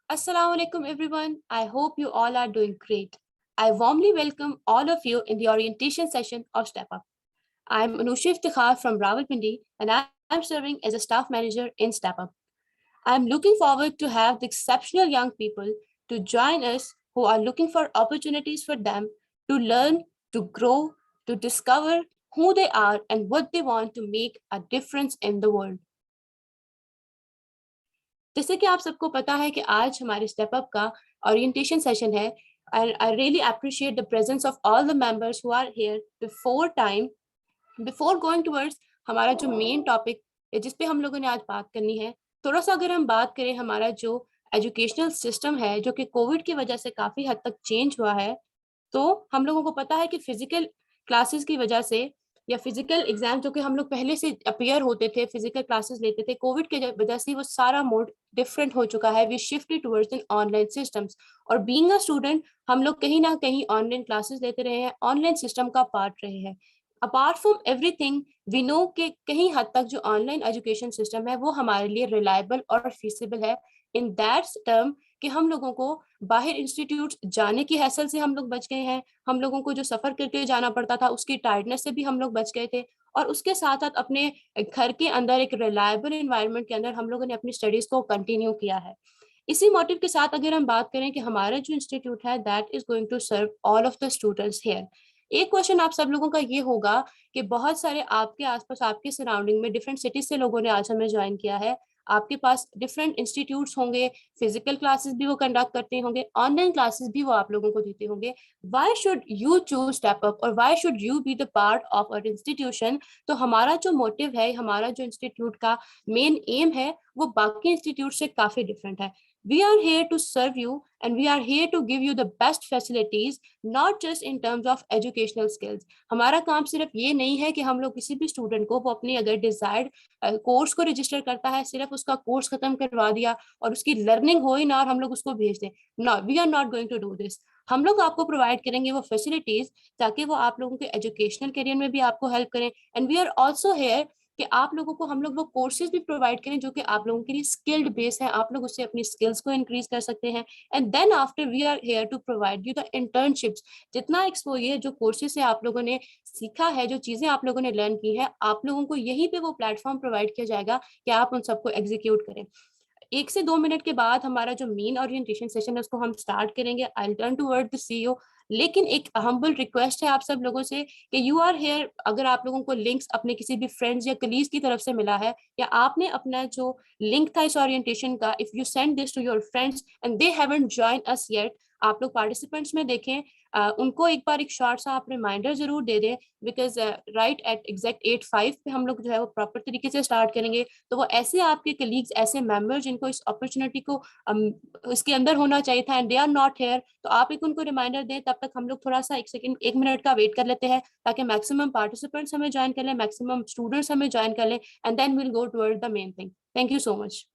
Assalamu alaikum everyone. I hope you all are doing great. I warmly welcome all of you in the orientation session of Step Up. I'm Anusha Iftikhar from Rawalpindi and I'm serving as a staff manager in Step Up. I'm looking forward to have the exceptional young people to join us who are looking for opportunities for them to learn, to grow, to discover who they are and what they want to make a difference in the world. जैसे कि आप सबको पता है कि आज हमारे step up का ओरिएंटेशन सेशन है। I really appreciate the presence of all the members who are here before time. Before going towards हमारा जो मेन टॉपिक जिस पे हम लोगों ने आज बात करनी है, थोड़ा सा अगर हम बात करें हमारा जो एजुकेशनल सिस्टम है जो कि कोविड की वजह से काफी हद तक चेंज हुआ है। तो हम लोगों को पता है कि फिजिकल क्लासेस की वजह से या फिजिकल एग्जाम जो कि हम लोग पहले से अपीयर होते थे, फिजिकल क्लासेस लेते थे, कोविड के वजह से वो सारा मोड डिफरेंट हो चुका है। We shifted towards in online systems और बीइंग अ स्टूडेंट हम लोग कहीं ना कहीं ऑनलाइन क्लासेस लेते रहे हैं, ऑनलाइन सिस्टम का पार्ट रहे हैं। Apart from everything we know कि कहीं हद तक जो ऑनलाइन एजुकेशन सिस्टम है वो हमारे लिए रिलायबल और फीसिबल है इन दैट टर्म कि हम लोगों को बाहर इंस्टीट्यूट जाने की हैसल से हम लोग बच गए हैं। हम लोगों को जो सफर करके जाना पड़ता था उसकी टायर्डनेस से भी हम लोग बच गए थे और उसके साथ साथ अपने घर के अंदर एक रिलायबल एनवायरनमेंट के अंदर हम लोगों ने अपनी स्टडीज को कंटिन्यू किया है। इसी मोटिव के साथ अगर हम बात करें कि हमारा जो इंस्टीट्यूट है that is going to serve all of the students here. एक क्वेश्चन आप सब लोगों का ये होगा कि बहुत सारे आपके आसपास आपके सराउंडिंग में डिफरेंट सिटीज से लोगों ने आज हमें ज्वाइन किया है। आपके पास डिफरेंट इंस्टीट्यूट्स होंगे, फिजिकल क्लासेस भी वो कंडक्ट करते होंगे, ऑनलाइन क्लासेस भी वो आप लोगों को देते होंगे। Why should you choose step up और why should you be the part of our institution? तो हमारा जो मोटिव है, हमारा जो इंस्टीट्यूट का मेन एम है वो बाकी इंस्टीट्यूट से काफी डिफरेंट है। We are here to serve you and we are here to give you the best facilities, not just in terms of educational skills. हमारा काम सिर्फ ये नहीं है कि हम लोग किसी भी स्टूडेंट को वो अपनी अगर डिजायर्ड कोर्स को रजिस्टर करता है सिर्फ उसका कोर्स खत्म करवा दिया और उसकी लर्निंग हो ही ना और हम लोग उसको भेज दें। No, we are not going to do this. हम लोग आपको प्रोवाइड करेंगे वो फैसिलिटीज ताकि वो आप लोगों के एजुकेशनल करियर में भी आपको हेल्प करें। And we are also here कि आप लोगों को हम लोग वो कोर्सेज भी प्रोवाइड करें जो कि आप लोगों के लिए स्किल्ड बेस है, आप लोग उससे अपनी स्किल्स को इंक्रीज कर सकते हैं। And then after we are here to provide you the internships. जितना एक्सपोजर जो कोर्सेज से आप लोगों ने सीखा है, जो चीजें आप लोगों ने लर्न की है, आप लोगों को यहीं पे वो प्लेटफॉर्म प्रोवाइड किया जाएगा कि आप उन सबको एग्जीक्यूट करें। 1 से 2 मिनट के बाद हमारा जो मेन ओरिएंटेशन सेशन है उसको हम स्टार्ट करेंगे। I turn toward the CEO. लेकिन एक हम्बल रिक्वेस्ट है आप सब लोगों से कि यू आर हेयर, अगर आप लोगों को लिंक्स अपने किसी भी फ्रेंड्स या कलीग्स की तरफ से मिला है या आपने अपना जो लिंक था इस ओरिएंटेशन का, if you send this to your friends and they haven't join us yet, आप लोग पार्टिसिपेंट्स में देखें, उनको एक बार एक शॉर्ट सा आप रिमाइंडर जरूर दे दें। बिकॉज राइट एट एग्जैक्ट 8:05 पे हम लोग जो है वो प्रॉपर तरीके से स्टार्ट करेंगे। तो वो ऐसे आपके कलीग्स, ऐसे मेंबर जिनको इस अपॉर्चुनिटी को इसके अंदर होना चाहिए था and they are not here, तो आप एक उनको रिमाइंडर दें। तब तक हम लोग थोड़ा सा 1 मिनट का वेट कर लेते हैं ताकि मैक्सिमम पार्टिसिपेंट्स हमें ज्वाइन कर लें, मैक्सिमम स्टूडेंट्स हमें ज्वाइन कर लें and then will go toward the main thing. Thank you so much.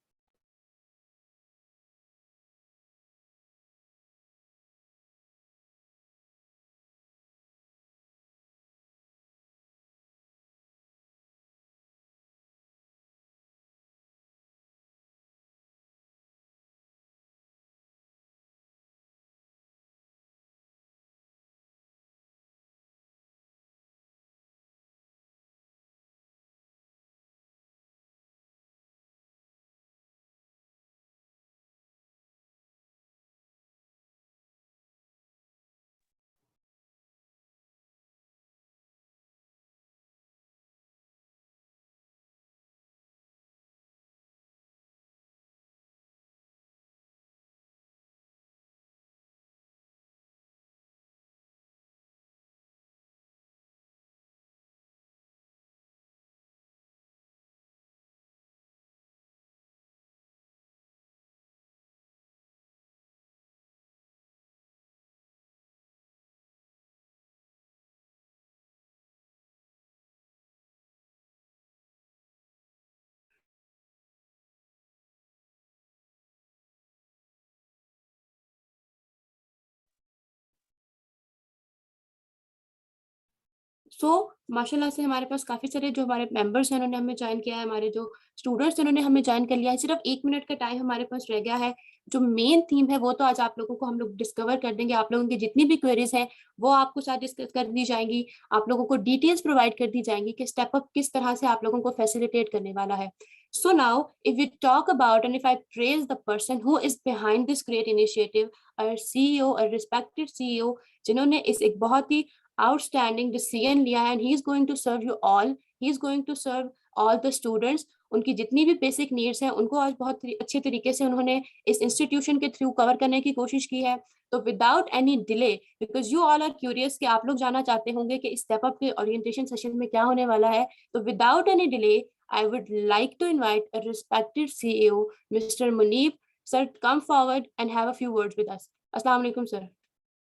So माशाल्लाह से हमारे पास काफ़ी सारे जो हमारे मेंबर्स हैं उन्होंने हमें जॉइन किया है, हमारे जो स्टूडेंट्स हैं उन्होंने हमें जॉइन कर लिया है। सिर्फ़ 1 मिनट का टाइम हमारे पास रह गया है। जो मेन थीम है वो तो आज आप लोगों को हम लोग डिस्कवर कर देंगे। आप लोगों की जितनी भी क्वेरीज़ हैं वो आपको साथ डिस्कस कर दी जाएँगी। आप लोगों को डिटेल्स प्रोवाइड कर दी जाएँगी कि स्टेप अप किस तरह से आप लोगों को फैसिलिटेट करने वाला है। So now if we talk about and if I praise the person who is behind this great initiative, our CEO, a respected CEO जिन्होंने इस एक बहुत ही आउटस्टैंडिंग डिसीजन लिया है, and he is going to serve you all, he is going to serve all the students. उनकी जितनी भी basic needs हैं उनको आज बहुत अच्छे तरीके से उन्होंने इस इंस्टीट्यूशन के थ्रू कवर करने की कोशिश की है। तो without any delay, because you all are curious कि आप लोग जानना चाहते होंगे कि इस स्टेप अप के ओरिएंटेशन सेशन में क्या होने वाला है, तो without any delay I would like to invite a respected CEO mister Munib sir, come forward and have a few words with us. अस्सलाम वालेकुम सर।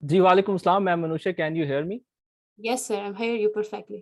जी वालेकुम सलाम मैम मनुष्य, can you hear me? Yes, sir. I'm hear you perfectly.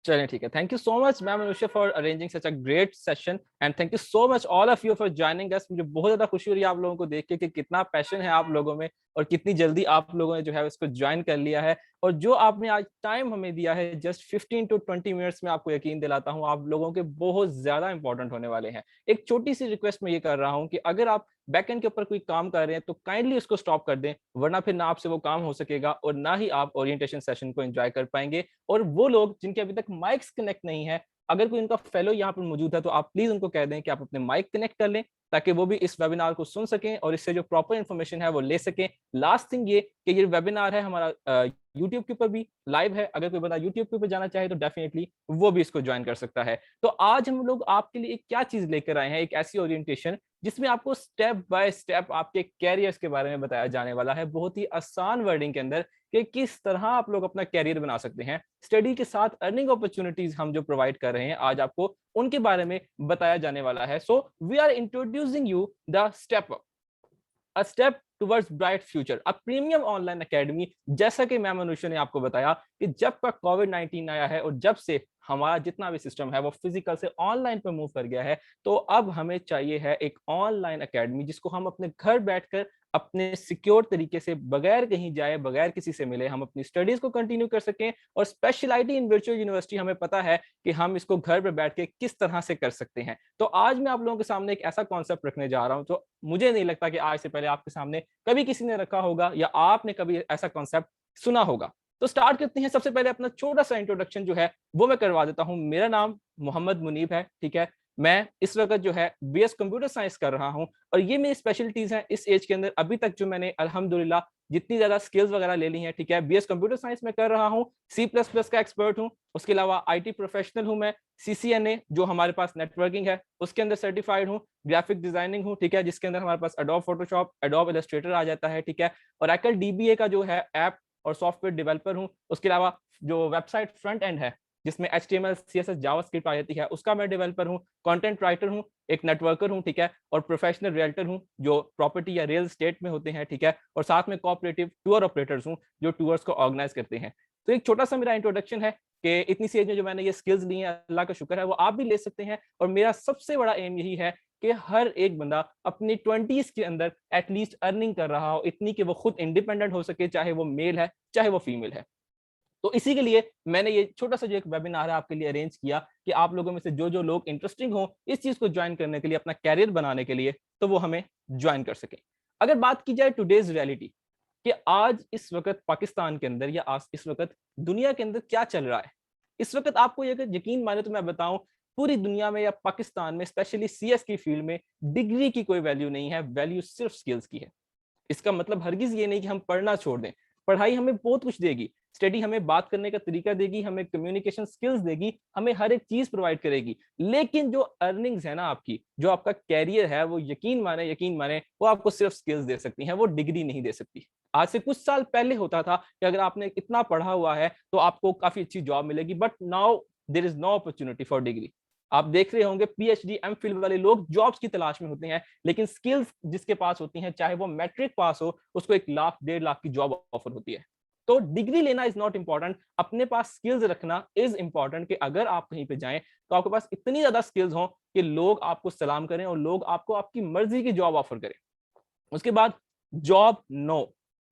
चलिए ठीक है। Thank you so much ma'am Anushya for arranging such a great session and thank you so much all of you for joining us. मुझे बहुत ज्यादा खुशी हो रही है आप लोगों को देख के कि कितना पैशन है आप लोगों में और कितनी जल्दी आप लोगों ने जो है इसको ज्वाइन कर लिया है। और जो आपने आज टाइम हमें दिया है जस्ट 15 to 20 मिनट्स में, आपको यकीन दिलाता हूँ आप लोगों के बहुत ज्यादा इंपॉर्टेंट होने वाले हैं। एक छोटी सी रिक्वेस्ट मैं ये कर रहा हूँ कि अगर आप बैकएंड के ऊपर कोई काम कर रहे हैं तो काइंडली उसको स्टॉप कर दें, वरना फिर ना आपसे वो काम हो सकेगा और ना ही आप ओरिएंटेशन सेशन को एंजॉय कर पाएंगे। और वो लोग जिनके अभी तक माइक्स कनेक्ट नहीं है, अगर कोई उनका फेलो यहाँ पर मौजूद है तो आप प्लीज उनको कह दें कि आप अपने माइक कनेक्ट कर लें ताकि वो भी इस वेबिनार को सुन सकें और इससे जो प्रॉपर इन्फॉर्मेशन है वो ले सकें। लास्ट थिंग ये कि ये वेबिनार है हमारा यूट्यूब के ऊपर भी लाइव है। अगर कोई बंदा यूट्यूब के ऊपर जाना चाहे तो डेफिनेटली वो भी इसको ज्वाइन कर सकता है। तो आज हम लोग आपके लिए एक क्या चीज लेकर आए हैं, एक ऐसी ओरिएंटेशन जिसमें आपको स्टेप बाय स्टेप आपके कैरियर्स के बारे में बताया जाने वाला है, बहुत ही आसान वर्डिंग के अंदर, कि किस तरह आप लोग अपना कैरियर बना सकते हैं। स्टडी के साथ अर्निंग अपॉर्चुनिटीज हम जो प्रोवाइड कर रहे हैं आज आपको उनके बारे में बताया जाने वाला है। So we are introducing you the step up, a step towards bright future, a premium online academy. जैसा कि मैम अनुष्या ने आपको बताया कि जब तक कोविड-19 आया है और जब से हमारा जितना भी सिस्टम है वो फिजिकल से ऑनलाइन पे मूव कर गया है, तो अब हमें चाहिए है एक ऑनलाइन एकेडमी जिसको हम अपने घर बैठकर अपने सिक्योर तरीके से, बगैर कहीं जाए, बगैर किसी से मिले, हम अपनी स्टडीज को कंटिन्यू कर सकें। और स्पेशलिटी इन वर्चुअल यूनिवर्सिटी हमें पता है कि हम इसको घर पे बैठ के किस तरह से कर सकते हैं। तो आज मैं आप लोगों के सामने एक ऐसा कॉन्सेप्ट रखने जा रहा हूं जो मुझे नहीं लगता कि आज से पहले आपके सामने कभी किसी ने रखा होगा या आपने कभी ऐसा कॉन्सेप्ट सुना होगा। तो स्टार्ट करते हैं। सबसे पहले अपना छोटा सा इंट्रोडक्शन जो है वो मैं करवा देता हूं। मेरा नाम मोहम्मद मुनीब है, ठीक है। मैं इस वक्त जो है बीएस कंप्यूटर साइंस कर रहा हूं और ये मेरी स्पेशलिटीज हैं इस एज के अंदर। अभी तक जो मैंने अल्हम्दुलिल्लाह जितनी ज्यादा स्किल्स वगैरह ले ली हैं, ठीक है, बीएस कंप्यूटर साइंस में कर रहा हूं, सी प्लस प्लस का एक्सपर्ट हूं, उसके अलावा आईटी प्रोफेशनल हूं मैं, सीसीएनए जो हमारे पास नेटवर्किंग है उसके अंदर सर्टिफाइड हूं, ग्राफिक डिजाइनिंग हूं, ठीक है, जिसके अंदर हमारे पास एडोब फोटोशॉप, एडोब इलस्ट्रेटर आ जाता है, ठीक है, और एकल डीबीए का जो है ऐप और सॉफ्टवेयर डेवलपर हूं। उसके अलावा जो वेबसाइट फ्रंट एंड है जिसमें HTML CSS जावास्क्रिप्ट आ जाती है उसका मैं डेवलपर हूं, कंटेंट राइटर हूं, एक नेटवर्कर हूं, ठीक है, और प्रोफेशनल रियल्टर हूं जो प्रॉपर्टी या रियल एस्टेट में होते हैं, ठीक है, और साथ में कोऑपरेटिव टूर ऑपरेटर्स हूं जो टूर्स को ऑर्गेनाइज करते हैं। तो एक छोटा सा मेरा इंट्रोडक्शन है कि इतनी सी एज में जो मैंने ये स्किल्स ली हैं, अल्लाह का शुक्र है, वो आप भी ले सकते हैं। और मेरा सबसे बड़ा एम यही है कि हर एक बंदा अपनी 20s के अंदर एटलीस्ट अर्निंग कर रहा हो इतनी कि वो खुद इंडिपेंडेंट हो सके, चाहे वो मेल है चाहे वो फीमेल है। तो इसी के लिए मैंने ये छोटा सा जो एक वेबिनार है आपके लिए अरेंज किया कि आप लोगों में से जो जो लोग इंटरेस्टिंग हो इस चीज को ज्वाइन करने के लिए, अपना कैरियर बनाने के लिए, तो वो हमें ज्वाइन कर सके। अगर बात की जाए टुडेज रियलिटी कि आज इस वक्त पाकिस्तान के अंदर या आज इस वक्त दुनिया के अंदर क्या चल रहा है, इस वक्त आपको ये अगर यकीन माने तो मैं बताऊं, पूरी दुनिया में या पाकिस्तान में स्पेशली सीएस की फील्ड में डिग्री की कोई वैल्यू नहीं है, वैल्यू सिर्फ स्किल्स की है। इसका मतलब हरगिज ये नहीं कि हम पढ़ना छोड़ दें, पढ़ाई हमें बहुत कुछ देगी, स्टडी हमें बात करने का तरीका देगी, हमें कम्युनिकेशन स्किल्स देगी, हमें हर एक चीज प्रोवाइड करेगी, लेकिन जो अर्निंग्स है ना आपकी, जो आपका कैरियर है, वो यकीन माने वो आपको सिर्फ स्किल्स दे सकती हैं, वो डिग्री नहीं दे सकती। आज से कुछ साल पहले होता था कि अगर आपने इतना पढ़ा हुआ है तो आपको काफी अच्छी जॉब मिलेगी, but now there is no opportunity for degree. आप देख रहे होंगे पीएचडी एमफिल वाले लोग जॉब्स की तलाश में होते हैं, लेकिन स्किल्स जिसके पास होती हैं, चाहे वो मैट्रिक पास हो, उसको 1 लाख 1.5 लाख की जॉब ऑफर होती है। तो डिग्री लेना इज नॉट इंपॉर्टेंट, अपने पास स्किल्स रखना इज इंपॉर्टेंट कि अगर आप कहीं पे जाएं तो आपके पास इतनी ज्यादा स्किल्स हो कि लोग आपको सलाम करें और लोग आपको आपकी मर्जी की जॉब ऑफर करें। उसके बाद जॉब नो,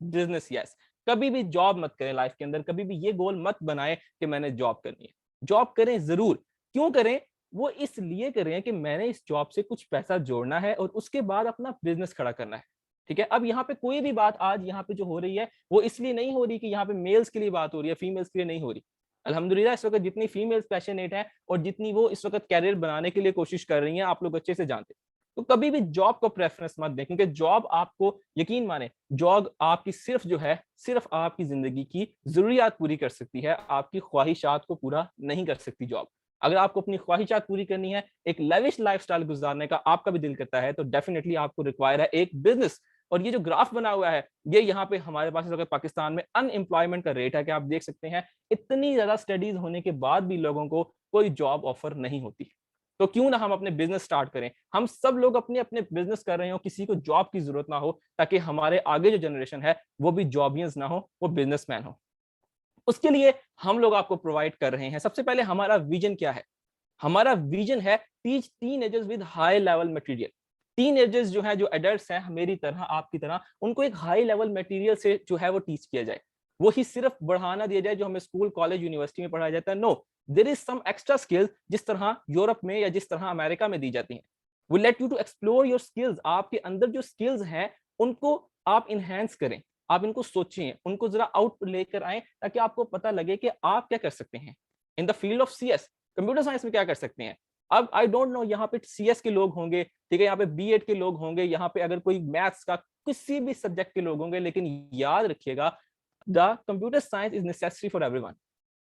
बिजनेस यस। कभी भी जॉब मत करें लाइफ के अंदर, कभी भी ये गोल मत बनाएं कि मैंने जॉब करनी है। जॉब करें जरूर, क्यों करें? वो इसलिए करें कि मैंने इस जॉब से कुछ पैसा जोड़ना है और उसके बाद अपना बिजनेस खड़ा करना है। ठीक है, अब यहाँ पे कोई भी बात आज यहाँ पे जो हो रही है वो इसलिए नहीं हो रही कि यहाँ पे मेल्स के लिए बात हो रही है, फीमेल्स के लिए नहीं हो रही। अल्हम्दुलिल्लाह इस वक्त जितनी फीमेल्स पैशनेट है और जितनी वो इस वक्त कैरियर बनाने के लिए कोशिश कर रही हैं, आप लोग अच्छे से जानते हैं। तो कभी भी जॉब को प्रेफरेंस मत दें, क्योंकि जॉब आपको, यकीन माने, जॉब आपकी सिर्फ जो है, सिर्फ आपकी जिंदगी की जरूरियात पूरी कर सकती है, आपकी ख्वाहिशात को पूरा नहीं कर सकती जॉब। अगर आपको अपनी ख्वाहिशात पूरी करनी है, एक लेविश लाइफस्टाइल गुजारने का आपका भी दिल करता है, तो डेफिनेटली आपको रिक्वायर है एक बिजनेस। और ये जो ग्राफ बना हुआ है, ये यहाँ पे हमारे पास अगर पाकिस्तान में अनएम्प्लॉयमेंट का रेट है कि आप देख सकते हैं, इतनी ज्यादा स्टडीज होने के बाद भी लोगों को कोई जॉब ऑफर नहीं होती। तो क्यों ना हम अपने बिजनेस स्टार्ट करें, हम सब लोग अपने अपने बिजनेस कर रहे हो, किसी को जॉब की जरूरत ना हो, ताकि हमारे आगे जो जनरेशन है वो भी जॉबियंस ना हो, वो बिजनेसमैन हो। उसके लिए हम लोग आपको प्रोवाइड कर रहे हैं। सबसे पहले हमारा विजन क्या है? हमारा विजन है teach teenagers with high level material. Teenagers जो है, जो एडल्ट्स हैं मेरी तरह, आपकी तरह, उनको एक हाई लेवल मटेरियल से जो है वो टीच किया जाए। वो ही सिर्फ बढ़ाना दिया जाए जो हमें स्कूल, कॉलेज, यूनिवर्सिटी में पढ़ाया जाता है। No, there is some extra skills, जिस तरह यूरोप में या जिस तरह अमेरिका में दी जाती हैं। We let you to explore your skills. आपके अंदर जो स्किल्स हैं उनको आप इनहेंस करें, आप इनको सोचें, उनको जरा आउट लेकर आए, ताकि आपको पता लगे कि आप क्या कर सकते हैं in the field of CS, computer science में क्या कर सकते हैं। अब आई डोंट नो, यहाँ पे सीएस के लोग होंगे, ठीक है, यहाँ पे बीएड के लोग होंगे, यहाँ पे अगर कोई मैथ्स का किसी भी सब्जेक्ट के लोग होंगे, लेकिन याद रखिएगा, the computer science is necessary for everyone.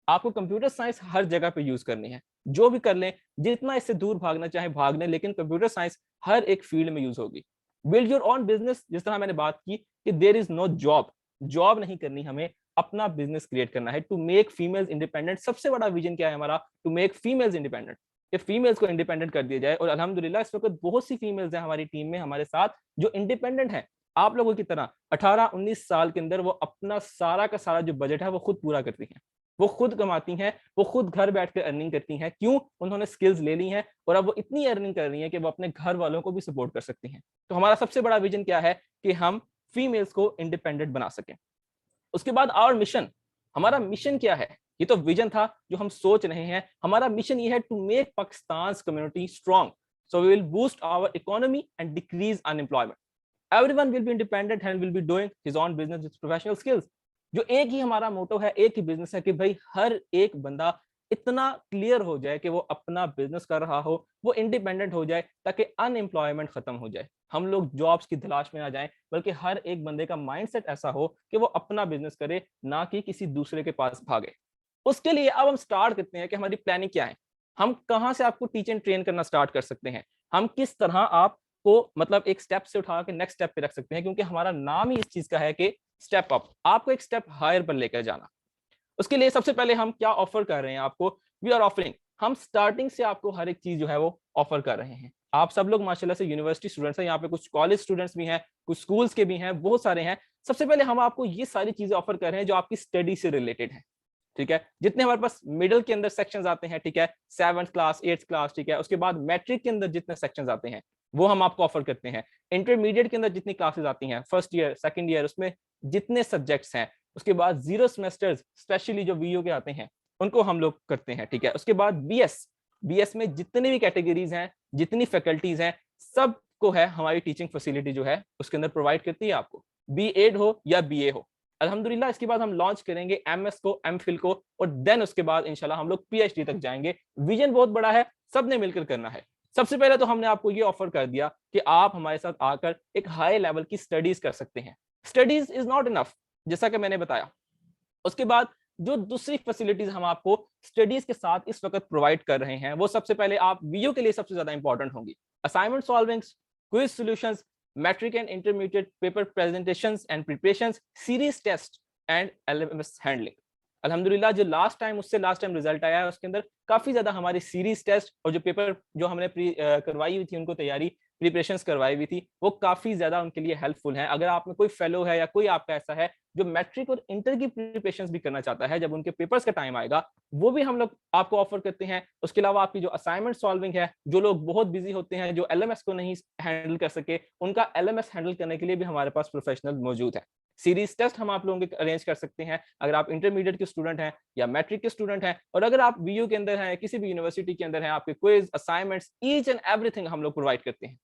आपको कंप्यूटर साइंस हर जगह पे यूज करनी है, जो भी कर लें, जितना इससे दूर भागना चाहे भाग लें, लेकिन कंप्यूटर साइंस हर एक फील्ड में यूज होगी। बिल्ड योर ओन बिजनेस, जिस तरह मैंने बात की कि there is no job, job नहीं करनी, हमें अपना बिजनेस क्रिएट करना है, टू मेक फीमेल्स इंडिपेंडेंट। सबसे बड़ा विजन क्या है हमारा? टू मेक फीमेल्स इंडिपेंडेंट, कि फीमेल्स को इंडिपेंडेंट कर दिया जाए। और अल्हम्दुलिल्लाह इस वक्त बहुत सी फीमेल्स हैं हमारी टीम में, हमारे साथ, जो इंडिपेंडेंट हैं, आप लोगों की तरह 18-19 साल के अंदर वो अपना सारा का सारा जो बजट है वो खुद पूरा करती हैं, वो खुद कमाती हैं, वो खुद घर बैठकर अर्निंग करती हैं। क्यों? उन्होंने स्किल्स ले ली हैं और अब वो इतनी अर्निंग कर रही हैं कि वो अपने घर वालों को भी सपोर्ट कर सकती हैं। तो हमारा सबसे बड़ा विजन क्या है? कि हम फीमेल्स को इंडिपेंडेंट बना सकें। उसके बाद आवर मिशन, हमारा मिशन क्या है? ये तो विजन था जो हम सोच रहे हैं। हमारा मिशन ये है to make Pakistan community strong, so we will boost our economy and decrease unemployment. Everyone will be independent and will be doing his own business with professional skills. जो एक ही हमारा मोटो है, एक ही बिजनेस है कि भाई हर एक बंदा इतना क्लियर हो जाए कि वो अपना बिजनेस कर रहा हो, वो इंडिपेंडेंट हो जाए, ताकि अनएम्प्लॉयमेंट खत्म हो जाए, हम लोग जॉब्स की तलाश में ना जाएं, बल्कि हर एक बंदे का माइंडसेट ऐसा हो कि वो अपना बिजनेस करे, ना कि किसी दूसरे के पास भागे। उसके लिए अब हम स्टार्ट करते हैं कि हमारी प्लानिंग क्या है, हम कहां से आपको टीच एंड ट्रेन करना स्टार्ट कर सकते हैं, हम किस तरह आपको मतलब एक स्टेप से उठा के नेक्स्ट स्टेप पे रख सकते हैं, क्योंकि हमारा नाम ही इस चीज का है कि स्टेप अप, आपको एक स्टेप हायर पर लेकर जाना। उसके लिए सबसे पहले हम क्या ऑफर कर रहे हैं आपको? वी आर ऑफरिंग, हम स्टार्टिंग से आपको हर एक चीज जो है वो ऑफर कर रहे हैं। आप सब लोग माशाल्लाह से यूनिवर्सिटी स्टूडेंट्स हैं, यहाँ पे कुछ कॉलेज स्टूडेंट्स भी हैं, कुछ स्कूल्स के भी हैं, बहुत सारे हैं। सबसे पहले हम आपको ये सारी चीजें ऑफर कर रहे हैं जो आपकी स्टडी से रिलेटेड है। ठीक है, जितने हमारे पास मिडिल के अंदर सेक्शंस आते हैं, ठीक है, 7th क्लास, 8th क्लास, ठीक है, उसके बाद मैट्रिक के अंदर जितने सेक्शंस आते हैं वो हम आपको ऑफर करते हैं। इंटरमीडिएट के अंदर जितनी क्लासेस आती हैं, फर्स्ट ईयर, सेकंड ईयर, उसमें जितने सब्जेक्ट्स हैं, उसके बाद 0 सेमेस्टर्स स्पेशली जो वीओ के आते हैं उनको हम लोग करते हैं। ठीक है, उसके बाद बीएस में जितनी भी कैटेगरीज हैं, जितनी फैकल्टीज हैं, सबको है हमारी टीचिंग फैसिलिटी जो है उसके अंदर प्रोवाइड करती है आपको, बीएड हो या बीए हो। अल्हम्दुलिल्लाह इसके बाद हम लॉन्च करेंगे एमएस को, एमफिल को, और देन उसके बाद इंशाल्लाह हम लोग पीएचडी तक जाएंगे। विजन बहुत बड़ा है, सबने मिलकर करना है। सबसे पहले तो हमने आपको ये ऑफर कर दिया कि आप हमारे साथ आकर एक हाई लेवल की स्टडीज कर सकते हैं। स्टडीज इज नॉट इनफ, जैसा कि मैंने बताया। उसके बाद जो दूसरी फैसिलिटीज हम आपको स्टडीज के साथ इस वक्त प्रोवाइड कर रहे हैं, वो सबसे पहले आप वीडियो के लिए सबसे ज्यादा इंपॉर्टेंट होंगी, assignment solving, quiz solutions, matric and intermediate paper presentations and preparations, series test and LMS handling. अल्हम्दुलिल्लाह जो लास्ट टाइम रिजल्ट आया है उसके अंदर काफी ज्यादा हमारी सीरीज टेस्ट और जो पेपर जो हमने करवाई हुई थी, उनको तैयारी प्रिपरेशंस करवाई हुई थी, वो काफी ज्यादा उनके लिए हेल्पफुल है। अगर आप में कोई फेलो है या कोई आपका ऐसा है जो मैट्रिक और इंटर की प्रिपरेशंस भी करना चाहता है, जब उनके पेपर्स का टाइम आएगा, वो भी हम लोग आपको ऑफर करते हैं। उसके अलावा आपकी जो असाइनमेंट सॉल्विंग है, जो लोग बहुत बिजी होते हैं, जो एलएमएस को नहीं हैंडल कर सके, उनका एलएमएस हैंडल करने के लिए भी हमारे पास प्रोफेशनल मौजूद है। सीरीज टेस्ट हम आप लोगों के अरेंज कर सकते हैं अगर आप इंटरमीडिएट के स्टूडेंट हैं या मैट्रिक के स्टूडेंट हैं, और अगर आप बीयू के अंदर हैं, किसी भी यूनिवर्सिटी के अंदर हैं, आपके quiz, assignments, each and everything हम लोग प्रोवाइड करते हैं।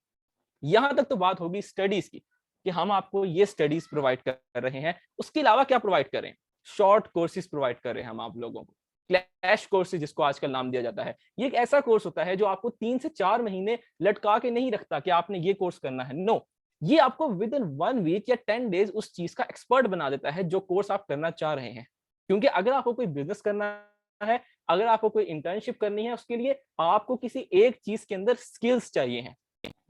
यहां तक तो बात होगी स्टडीज की कि हम आपको ये स्टडीज प्रोवाइड कर रहे हैं। उसके अलावा क्या प्रोवाइड कर रहे हैं? शॉर्ट कोर्सेज प्रोवाइड कर रहे हैं हम आप लोगों को, क्लैश कोर्सेज जिसको आजकल नाम दिया जाता है। ये एक ऐसा कोर्स होता है जो आपको 3 से 4 महीने लटका के नहीं रखता कि आपने ये कोर्स करना है। नो, ये आपको विद इन 1 वीक या 10 डेज उस चीज का एक्सपर्ट बना देता है जो कोर्स आप करना चाह रहे हैं। क्योंकि अगर आपको कोई बिजनेस करना है, अगर आपको कोई इंटर्नशिप करनी है, उसके लिए आपको किसी एक चीज के अंदर स्किल्स चाहिए हैं।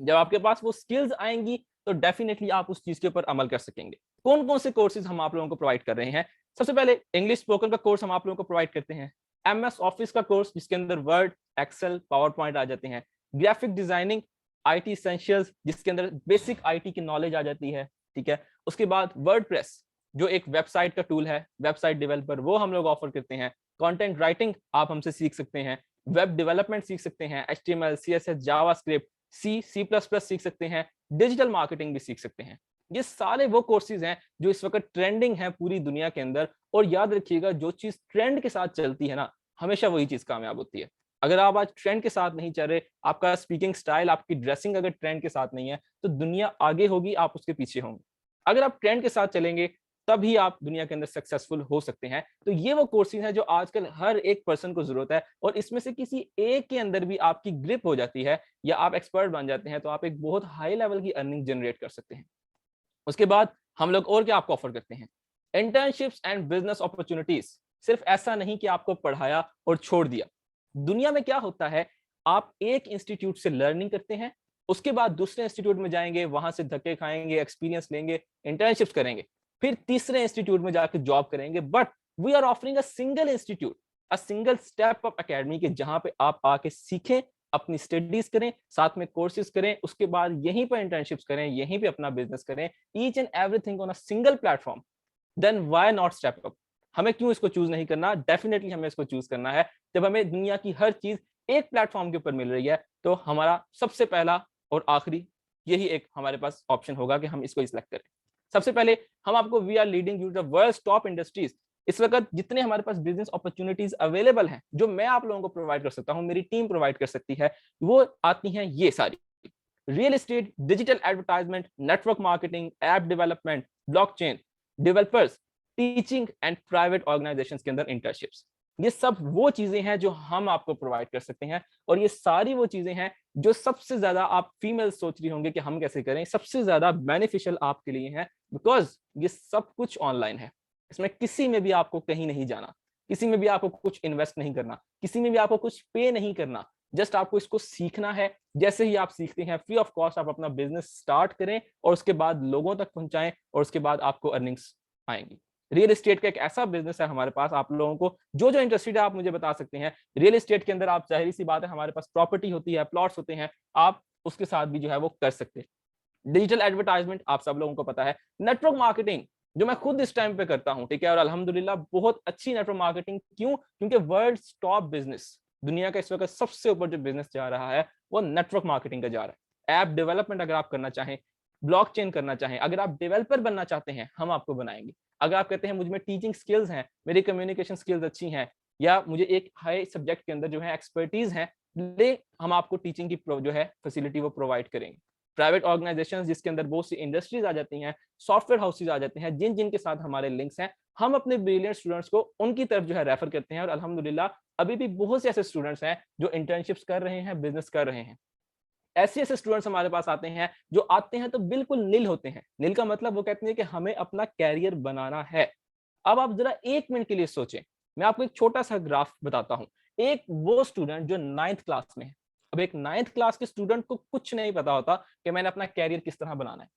जब आपके पास वो स्किल्स आएंगी तो डेफिनेटली आप उस चीज के ऊपर अमल कर सकेंगे। कौन कौन से कोर्सेज हम आप लोगों को प्रोवाइड कर रहे हैं? सबसे पहले इंग्लिश स्पोकन का कोर्स हम आप लोगों को प्रोवाइड करते हैं। एमएस ऑफिस का कोर्स जिसके अंदर वर्ड, एक्सेल, पावर पॉइंट आ जाते हैं। ग्राफिक डिजाइनिंग, आईटी एसेंशियल्स जिसके अंदर बेसिक आईटी की नॉलेज आ जाती है, ठीक है। उसके बाद वर्डप्रेस जो एक वेबसाइट का टूल है, वेबसाइट डेवलपर, वो हम लोग ऑफर करते हैं। कंटेंट राइटिंग आप हमसे सीख सकते हैं। वेब डेवलपमेंट सीख सकते हैं, HTML, CSS, JavaScript, C plus plus सीख सकते हैं। डिजिटल मार्केटिंग भी सीख सकते हैं। ये सारे वो कोर्सेज हैं जो इस वक्त ट्रेंडिंग है पूरी दुनिया के अंदर। और याद रखिएगा, जो चीज ट्रेंड के साथ चलती है ना, हमेशा वही चीज कामयाब होती है। अगर आप आज ट्रेंड के साथ नहीं चल रहे, आपका स्पीकिंग स्टाइल, आपकी ड्रेसिंग अगर ट्रेंड के साथ नहीं है, तो दुनिया आगे होगी, आप उसके पीछे होंगे। अगर आप ट्रेंड के साथ चलेंगे तभी आप दुनिया के अंदर सक्सेसफुल हो सकते हैं। तो ये वो कोर्सेज हैं जो आजकल हर एक पर्सन को जरूरत है, और इसमें से किसी एक के अंदर भी आपकी ग्रिप हो जाती है या आप एक्सपर्ट बन जाते हैं, तो आप एक बहुत हाई लेवल की अर्निंग जनरेट कर सकते हैं। उसके बाद हम लोग और क्या आपको ऑफर करते हैं? Internships and business opportunities. सिर्फ ऐसा नहीं कि आपको पढ़ाया और छोड़ दिया। दुनिया में क्या होता है, आप एक इंस्टीट्यूट से लर्निंग करते हैं, उसके बाद दूसरे इंस्टीट्यूट में जाएंगे, वहां से धक्के खाएंगे, एक्सपीरियंस लेंगे, इंटर्नशिप्स करेंगे, फिर तीसरे इंस्टीट्यूट में जाकर जॉब करेंगे। But we are offering a single institute, a single step up academy के, जहां पे आप आके सीखें, अपनी स्टडीज करें, साथ में कोर्सेज करें, उसके बाद यहीं पर इंटर्नशिप्स करें, यहीं पे अपना बिजनेस करें, each and everything on a single platform. Then why not step up? हमें क्यों इसको चूज नहीं करना? डेफिनेटली हमें इसको चूज करना है। जब हमें दुनिया की हर चीज एक प्लेटफॉर्म के ऊपर मिल रही है, तो हमारा सबसे पहला और आखिरी यही एक हमारे पास ऑप्शन होगा कि हम इसको सिलेक्ट करें। सबसे पहले हम आपको, we are leading you to the world's top industries. इस वक्त जितने हमारे पास बिजनेस अपॉर्चुनिटीज अवेलेबल हैं, जो मैं आप लोगों को प्रोवाइड कर सकता हूं, मेरी टीम प्रोवाइड कर सकती है, वो आती हैं ये सारी: real estate, digital advertisement, network marketing, app development, blockchain, developers, teaching and private organisations के अंदर इंटर्नशिप्स। ये सब वो चीजें हैं जो हम आपको प्रोवाइड कर सकते हैं, और ये सारी वो चीजें हैं जो सबसे ज्यादा आप फीमेल सोच रही होंगे कि हम कैसे करें, सबसे ज्यादा बेनिफिशियल आपके लिए है, बिकॉज ये सब कुछ ऑनलाइन है। इसमें किसी में भी आपको कहीं नहीं जाना, किसी में भी आपको कुछ इन्वेस्ट नहीं करना, किसी में भी आपको कुछ पे नहीं करना। जस्ट आपको इसको सीखना है। जैसे ही आप सीखते हैं, फ्री ऑफ कॉस्ट आप अपना बिजनेस स्टार्ट करें, और उसके बाद लोगों तक पहुंचाएं, और उसके बाद आपको अर्निंग्स आएंगी। रियल एस्टेट का एक ऐसा बिजनेस है हमारे पास, आप लोगों को जो जो इंटरेस्टेड है आप मुझे बता सकते हैं। रियल एस्टेट के अंदर आप, जाहिर सी बात है, हमारे पास प्रॉपर्टी होती है, प्लॉट्स होते हैं, आप उसके साथ भी जो है वो कर सकते हैं। डिजिटल एडवर्टाइजमेंट आप सब लोगों को पता है। नेटवर्क मार्केटिंग जो मैं खुद इस टाइम पे करता हूं, ठीक है, और अल्हम्दुलिल्लाह बहुत अच्छी नेटवर्क मार्केटिंग। क्यों? क्योंकि वर्ल्ड टॉप बिजनेस, दुनिया का इस वक्त सबसे ऊपर जो बिजनेस जा रहा है वो नेटवर्क मार्केटिंग का जा रहा है। ऐप डेवलपमेंट अगर आप करना चाहें, ब्लॉकचेन करना चाहें, अगर आप डेवलपर बनना चाहते हैं, हम आपको बनाएंगे। अगर आप कहते हैं मुझ में टीचिंग स्किल्स हैं, मेरी कम्युनिकेशन स्किल्स अच्छी हैं, या मुझे एक हाई सब्जेक्ट के अंदर जो है एक्सपर्टीज है, ले हम आपको टीचिंग की जो है फैसिलिटी वो प्रोवाइड करेंगे। प्राइवेट ऑर्गेनाइजेशंस जिसके अंदर बहुत सी इंडस्ट्रीज आ जाती हैं, सॉफ्टवेयर हाउसेज आ जाते हैं, जिन जिनके साथ हमारे लिंक्स हैं, हम अपने ब्रिलियंट स्टूडेंट्स को उनकी तरफ जो है रेफर करते हैं। और अल्हम्दुलिल्लाह अभी भी बहुत से ऐसे स्टूडेंट्स हैं जो इंटर्नशिप्स कर रहे हैं, बिजनेस कर रहे हैं। ऐसे ऐसे स्टूडेंट्स हमारे पास आते हैं जो आते हैं तो बिल्कुल नील होते हैं। नील का मतलब वो कहते हैं कि हमें अपना कैरियर बनाना है। अब आप जरा 1 मिनट के लिए सोचें, मैं आपको एक छोटा सा ग्राफ बताता हूं। एक वो स्टूडेंट जो 9th क्लास में है, अब एक 9th क्लास के स्टूडेंट को कुछ नहीं पता होता कि मैंने अपना कैरियर किस तरह बनाना है।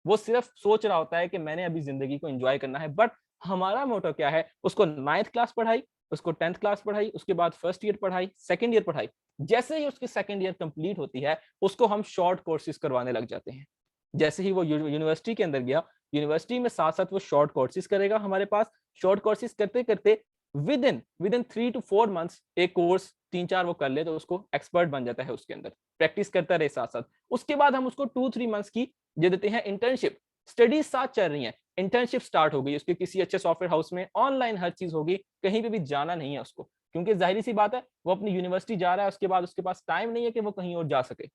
वो सिर्फ सोच रहा होता है कि मैंने अभी जिंदगी को एंजॉय करना है। बट हमारा मोटो क्या है? उसको 9th क्लास पढ़ाई, उसको 10th क्लास पढ़ाई, उसके बाद फर्स्ट ईयर पढ़ाई, सेकंड ईयर पढ़ाई। जैसे ही उसकी सेकंड ईयर कंप्लीट होती है, उसको हम शॉर्ट कोर्सेज करवाने लग जाते हैं। जैसे ही वो यूनिवर्सिटी के अंदर गया, यूनिवर्सिटी में साथ साथ वो शॉर्ट कोर्सेज करेगा हमारे पास। शॉर्ट कोर्सेज करते करते विद इन 3 to 4 मंथ्स एक कोर्स 3-4 वो कर ले तो उसको एक्सपर्ट बन जाता है उसके अंदर। प्रैक्टिस करता रहे साथ साथ। उसके बाद हम उसको 2-3 मंथ्स की दे देते हैं इंटर्नशिप। स्टडीज साथ चल रही हैं, इंटर्नशिप स्टार्ट हो गई, उसके किसी अच्छे सॉफ्टवेयर हाउस में, ऑनलाइन हर चीज होगी, कहीं पे भी जाना नहीं है उसको, क्योंकि जाहिर सी बात है वो अपनी यूनिवर्सिटी जा रहा है, उसके बाद उसके पास टाइम नहीं है कि वो कहीं और जा सके।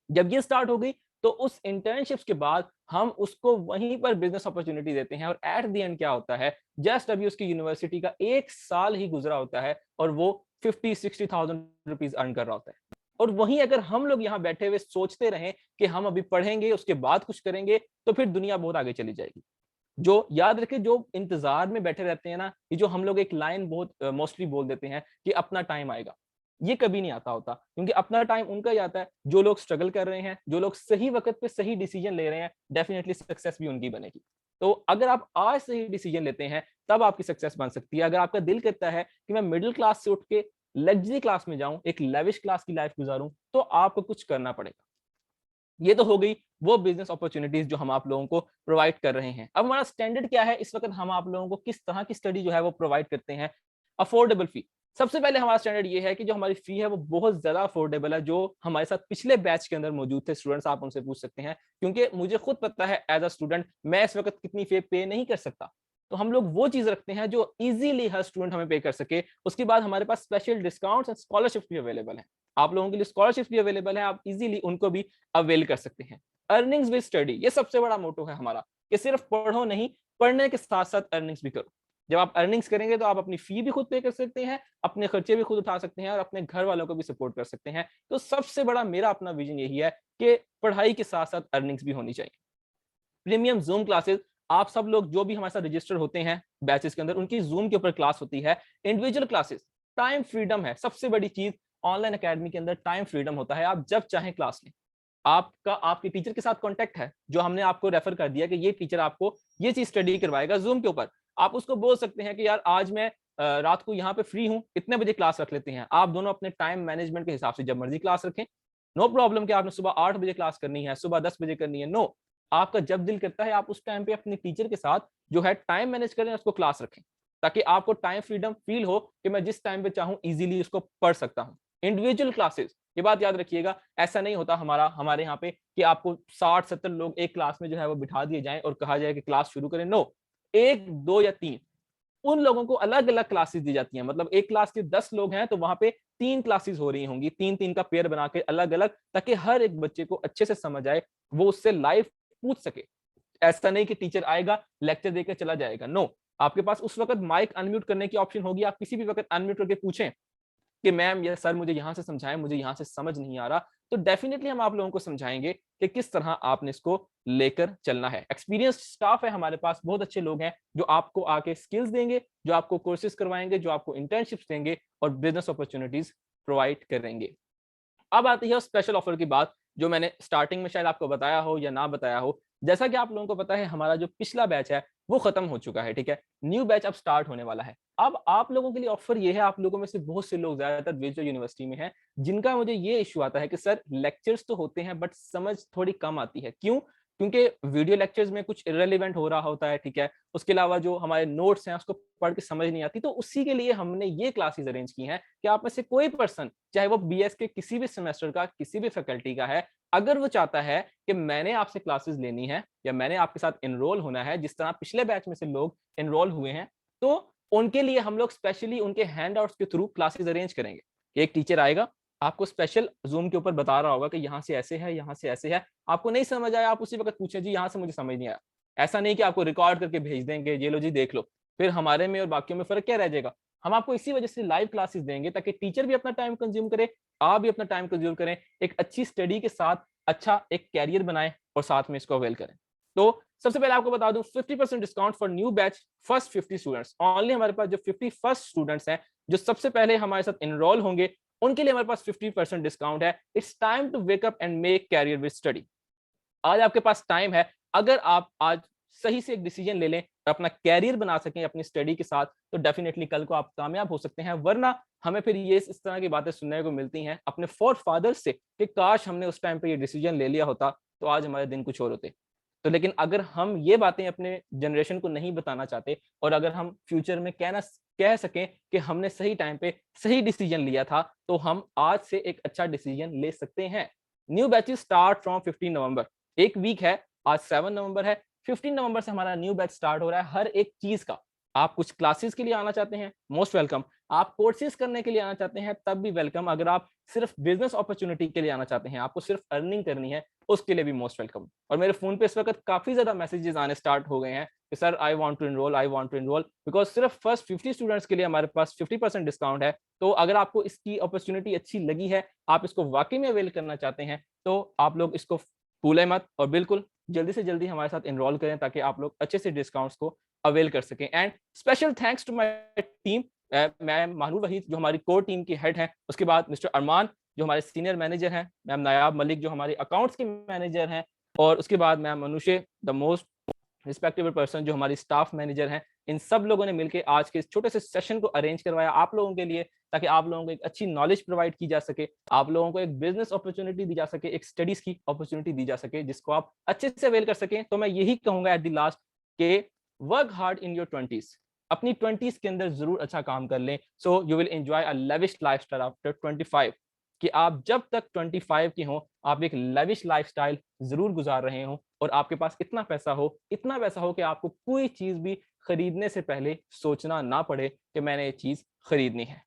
जब ये स्टार्ट हो गई तो उस इंटर्नशिप्स के बाद हम उसको वहीं पर बिजनेस अपॉर्चुनिटी देते हैं, और एट द एंड क्या होता है, जस्ट अभी उसकी यूनिवर्सिटी का 1 साल ही गुजरा होता है और वो 50-60,000 रुपीज अर्न कर रहा होता है। और वहीं अगर हम लोग यहाँ बैठे हुए सोचते रहें कि हम अभी पढ़ेंगे उसके बाद कुछ करेंगे, तो फिर दुनिया बहुत आगे चली जाएगी। जो याद रखे, जो इंतजार में बैठे रहते हैं ना, ये जो हम लोग एक लाइन बहुत मोस्टली बोल देते हैं कि अपना टाइम आएगा, ये कभी नहीं आता होता, क्योंकि अपना टाइम उनका ही आता है जो लोग स्ट्रगल कर रहे हैं, जो लोग सही वक्त पे सही डिसीजन ले रहे हैं, डेफिनेटली सक्सेस भी उनकी बनेगी। तो अगर आप आज सही डिसीजन लेते हैं तब आपकी सक्सेस बन सकती है। अगर आपका दिल करता है कि मैं मिडिल क्लास से उठ के लग्जरी क्लास में जाऊं, एक लेविश क्लास की लाइफ गुजारूं, तो आपको कुछ करना पड़ेगा। ये तो हो गई वो बिजनेस अपॉर्चुनिटीज जो हम आप लोगों को प्रोवाइड कर रहे हैं। अब हमारा स्टैंडर्ड क्या है, इस वक्त हम आप लोगों को किस तरह की स्टडी जो है वो प्रोवाइड करते हैं। अफोर्डेबल फी, सबसे पहले हमारा स्टैंडर्ड ये है कि जो हमारी फी है वो बहुत ज्यादा अफोर्डेबल है। जो हमारे साथ पिछले बैच के अंदर मौजूद थे स्टूडेंट्स, आप उनसे पूछ सकते हैं, क्योंकि मुझे खुद पता है एज अ स्टूडेंट मैं इस वक्त कितनी फी पे नहीं कर सकता। तो हम लोग वो चीज रखते हैं जो इजीली हर स्टूडेंट हमें पे कर सके। उसके बाद हमारे पास स्पेशल डिस्काउंट्स एंड स्कॉलरशिप भी अवेलेबल है, आप लोगों के लिए स्कॉलरशिप भी अवेलेबल है, आप इजीली उनको भी अवेल कर सकते हैं। अर्निंग्स विद स्टडी, ये सबसे बड़ा मोटो है हमारा कि सिर्फ पढ़ो नहीं, पढ़ने के साथ साथ अर्निंग्स भी करो। जब आप अर्निंग्स करेंगे तो आप अपनी फी भी खुद पे कर सकते हैं, अपने खर्चे भी खुद उठा सकते हैं और अपने घर वालों को भी सपोर्ट कर सकते हैं। तो सबसे बड़ा मेरा अपना विजन यही है कि पढ़ाई के साथ साथ अर्निंग्स भी होनी चाहिए। प्रीमियम जूम क्लासेस, आप सब लोग जो भी हमारे साथ रजिस्टर होते हैं बैचेस के अंदर, उनकी जूम के ऊपर क्लास होती है। इंडिविजुअल क्लासेस, टाइम फ्रीडम है सबसे बड़ी चीज। ऑनलाइन एकेडमी के अंदर टाइम फ्रीडम होता है, आप जब चाहें क्लास लें। आपका आपके टीचर के साथ कांटेक्ट है, जो हमने आपको रेफर कर दिया कि ये टीचर आपको ये चीज स्टडी करवाएगा जूम के ऊपर। आप उसको बोल सकते हैं कि यार आज मैं रात को यहाँ पे फ्री हूँ, इतने बजे क्लास रख लेते हैं। आप दोनों अपने टाइम मैनेजमेंट के हिसाब से जब मर्जी क्लास रखें। नो प्रॉब्लम कि आपने सुबह 8 बजे क्लास करनी है, सुबह 10 बजे करनी है, नो। आपका जब दिल करता है आप उस टाइम पे अपने टीचर के साथ जो है टाइम मैनेज करें, उसको क्लास रखें, ताकि आपको टाइम फ्रीडम फील हो कि मैं जिस टाइम पे चाहूँ इजीली उसको पढ़ सकता हूँ। इंडिविजुअल क्लासेस, ये बात याद रखिएगा, ऐसा नहीं होता हमारे यहाँ पे कि आपको 60-70 लोग एक क्लास में जो है वो बिठा दिए जाएं और कहा जाए कि क्लास शुरू करें। नो, 1, 2 या 3 उन लोगों को अलग अलग क्लासेस दी जाती हैं। मतलब एक क्लास के 10 लोग हैं तो वहां पे 3 क्लासेस हो रही होंगी, 3-3 का पेयर बना के अलग अलग, ताकि हर एक बच्चे को अच्छे से समझ आए, वो उससे लाइव पूछ सके। ऐसा नहीं कि टीचर आएगा लेक्चर देकर चला जाएगा। नो, आपके पास उस वक्त माइक अनम्यूट करने की ऑप्शन होगी, आप किसी भी वक्त अनम्यूट करके पूछें कि मैम या सर मुझे यहाँ से समझाएं, मुझे यहाँ से समझ नहीं आ रहा। तो डेफिनेटली हम आप लोगों को समझाएंगे कि किस तरह आपने इसको लेकर चलना है। एक्सपीरियंस स्टाफ है हमारे पास, बहुत अच्छे लोग हैं जो आपको आके स्किल्स देंगे, जो आपको कोर्सेज करवाएंगे, जो आपको इंटर्नशिप्स देंगे और बिजनेस अपॉर्चुनिटीज प्रोवाइड करेंगे। अब आती है स्पेशल ऑफर की बात, जो मैंने स्टार्टिंग में शायद आपको बताया हो या ना बताया हो। जैसा कि आप लोगों को पता है हमारा जो पिछला बैच है वो खत्म हो चुका है, ठीक है। न्यू बैच अब स्टार्ट होने वाला है। अब आप लोगों के लिए ऑफर ये है, आप लोगों में से बहुत से लोग ज्यादातर विजुअल यूनिवर्सिटी में हैं, जिनका मुझे ये इशू आता है कि सर लेक्चर्स तो होते हैं बट समझ थोड़ी कम आती है। क्यों? क्योंकि वीडियो लेक्चर्स में कुछ इररिलेवेंट हो रहा होता है, ठीक है। उसके अलावा जो हमारे नोट्स हैं उसको पढ़ के समझ नहीं आती। तो उसी के लिए हमने ये क्लासेस अरेंज की हैं कि आप में से कोई पर्सन, चाहे वो बीएस के किसी भी सेमेस्टर का, किसी भी फैकल्टी का है, अगर वो चाहता है कि मैंने आपसे क्लासेस लेनी है या मैंने आपके साथ एनरोल होना है, जिस तरह पिछले बैच में से लोग एनरोल हुए हैं, तो उनके लिए हम लोग स्पेशली उनके हैंडआउट्स के थ्रू क्लासेस अरेंज करेंगे। एक टीचर आएगा, आपको स्पेशल जूम के ऊपर बता रहा होगा कि यहाँ से ऐसे है, यहाँ से ऐसे है। आपको नहीं समझ आया, आप उसी वक्त पूछे जी यहाँ से मुझे समझ नहीं आया। ऐसा नहीं कि आपको रिकॉर्ड करके भेज देंगे, ये लो जी देख लो। फिर हमारे में और बाकियों में फर्क क्या रह जाएगा? हम आपको इसी वजह से लाइव क्लासेस देंगे ताकि टीचर भी अपना टाइम कंज्यूम करे, आप भी अपना टाइम कंज्यूम करें, एक अच्छी स्टडी के साथ अच्छा एक कैरियर बनाएं और साथ में इसको अवेल करें। तो सबसे पहले आपको बता दूं 50% discount for new batch first 50 students only. हमारे पास जो 50 फर्स्ट स्टूडेंट्स हैं जो सबसे पहले हमारे साथ एनरोल होंगे, उनके लिए हमारे पास 50% डिस्काउंट है। It's time to wake up and make career with study. आज आपके पास टाइम है, अगर आप आज सही से एक डिसीजन ले लें और अपना कैरियर बना सकें अपनी स्टडी के साथ, तो डेफिनेटली कल को आप कामयाब हो सकते हैं। वरना हमें फिर ये इस तरह की बातें सुनने को मिलती हैं अपने फोर फादर्स से कि काश हमने उस टाइम पे ये डिसीजन ले लिया होता तो आज हमारे दिन कुछ और होते। तो लेकिन अगर हम ये बातें अपने जनरेशन को नहीं बताना चाहते और अगर हम फ्यूचर में कह सकें कि हमने सही टाइम पे सही डिसीजन लिया था, तो हम आज से एक अच्छा डिसीजन ले सकते हैं। न्यू बैचेस स्टार्ट फ्रॉम 15 नवंबर। एक वीक है, आज 7 नवंबर है, 15 नवंबर से हमारा न्यू बैच स्टार्ट हो रहा है हर एक चीज का। आप कुछ क्लासेस के लिए आना चाहते हैं, मोस्ट वेलकम। आप कोर्सेज करने के लिए आना चाहते हैं, तब भी वेलकम। अगर आप सिर्फ बिजनेस अपॉर्चुनिटी के लिए आना चाहते हैं, आपको सिर्फ अर्निंग करनी है, उसके लिए भी मोस्ट वेलकम। और मेरे फोन पे इस वक्त काफी ज्यादा मैसेजेस आने स्टार्ट हो गए हैं कि sir I want to enroll, I want to enroll, because सिर्फ फर्स्ट 50 स्टूडेंट्स के लिए हमारे पास 50% डिस्काउंट है। तो अगर आपको इसकी अपॉर्चुनिटी अच्छी लगी है, आप इसको वाकई में अवेल करना चाहते हैं, तो आप लोग इसको भूलें मत और बिल्कुल जल्दी से जल्दी हमारे साथ एनरोल करें, ताकि आप लोग अच्छे से डिस्काउंट्स को अवेल कर सकें। And special thanks to my team, मैं महानूर वहीद जो हमारी कोर टीम की हेड हैं, उसके बाद मिस्टर अरमान जो हमारे सीनियर मैनेजर हैं, मैम नायाब मलिक जो हमारे अकाउंट्स के मैनेजर हैं, और उसके बाद मैम मनुष्य द मोस्ट रिस्पेक्टेबल पर्सन जो हमारी स्टाफ मैनेजर हैं। इन सब लोगों ने मिलकर आज के इस छोटे से सेशन को अरेंज करवाया आप लोगों के लिए, ताकि आप लोगों को एक अच्छी नॉलेज प्रोवाइड की जा सके, आप लोगों को एक बिजनेस अपॉर्चुनिटी दी जा सके, एक स्टडीज की अपॉर्चुनिटी दी जा सके, जिसको आप अच्छे से अवेल कर सकें। तो मैं यही कहूंगा एट द लास्ट के work hard in your 20s, अपनी 20s के अंदर जरूर अच्छा काम कर लें, so you will enjoy a lavish lifestyle after 25। कि आप जब तक 25 के हों, आप एक लेविश लाइफस्टाइल जरूर गुजार रहे हों, और आपके पास इतना पैसा हो, इतना पैसा हो कि आपको कोई चीज भी खरीदने से पहले सोचना ना पड़े कि मैंने ये चीज खरीदनी है।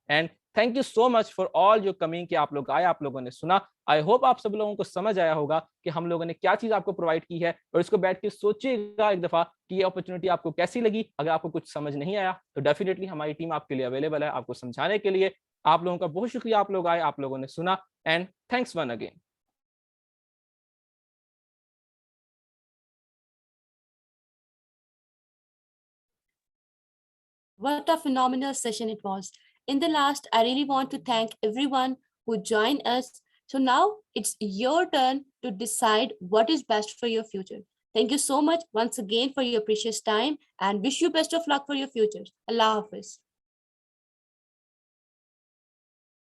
And thank you so much for all जो कमिंग कि आप लोग आए, आप लोगों ने सुना। आई होप आप सब लोगों को समझ आया होगा कि हम लोगों ने क्या चीज आपको प्रोवाइड की है, और इसको बैठ के सोचिएगा एक दफा कि ये अपॉर्चुनिटी आपको कैसी लगी। अगर आपको कुछ समझ नहीं आया तो डेफिनेटली हमारी टीम आपके लिए अवेलेबल है आपको समझाने के लिए। आप लोगों का बहुत शुक्रिया, आप लोग आए, आप लोगों ने सुना, and thanks one again. What a phenomenal session it was. In the last, I really want to thank everyone who joined us. So now it's your turn to decide what is best for your future. Thank you so much once again for your precious time and wish you best of luck for your future. Allah Hafiz.